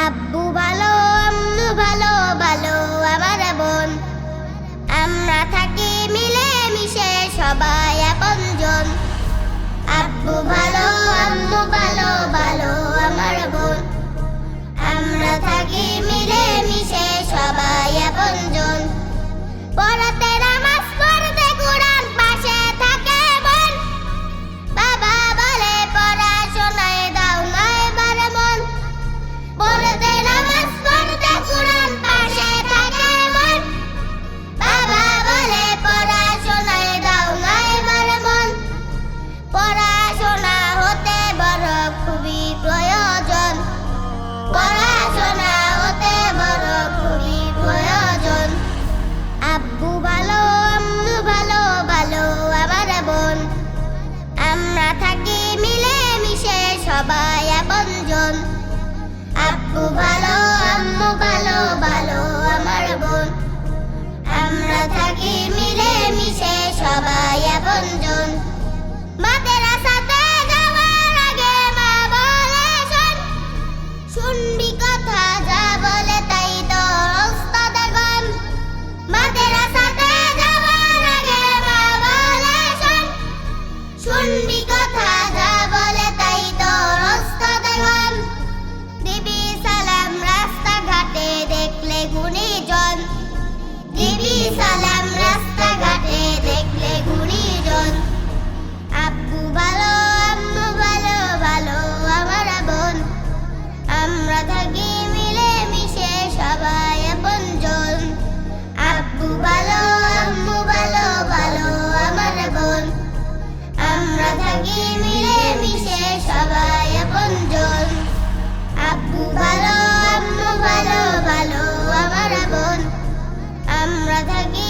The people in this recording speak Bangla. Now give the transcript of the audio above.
আব্বু ভালো, আম্মু ভালো, ভালো আমার বোন। আমরা থাকি মিলে মিশে সবাই আপনজন। আব্বু ভালো, আম্মু ভালো, ভালো আমার বোন। আমরা থাকি মিলে মিশে সবাই আপনজন। পড়াতে নামাজ পড়তে কোরআন পাশে থাকে বোন। বাবা বলে পড়াশোনায় দাও না এবার মন। পড়তে নামাজ পড়তে কোরআন পাশে থাকে বোন। বাবা বলে পড়াশোনায় দাও না এবার মন। পড়াশোনা হতে বড় খুবই প্রয়োজন। পড়াশোনা হতে বড় খুবই প্রয়োজন। আব্বু ভালো, আম্মু ভালো, ভালো আমার বোন। আমরা থাকি মিলে মিশে সবাই আপনজন। আব্বু ভালো, আম্মু ভালো, ভালো আমার বোন। আমরা থাকি মিলে মিশে সবাই আপনজন। মাদ্রাসাতে যাওয়ার আগে মা বলে শোন, শুনবি কথা যা বলে তাই তোর ওস্তাদগণ। মাদ্রাসাতে যাওয়ার আগে মা বলে শোন, শুনবি কথা যা বলে তাই তোর ওস্তাদগণ। দিবি সালাম রাস্তাঘাটে দেখলে গুণীজন। দিবি সালাম রাস্তাঘাটে দেখলে গুণীজন। আব্বু ভালো, আম্মু ভালো, ভালো আমার বোন। আমরা থাকি মিলে মিশে সবাই আপনজন। আব্বু ভালো, আম্মু ভালো, ভালো আমার বোন। আমরা থাকি মিলে মিশে সবাই আপনজন। আব্বু ভালো, আম্মু ভালো, ভালো আমার বোন। আমরা থাকি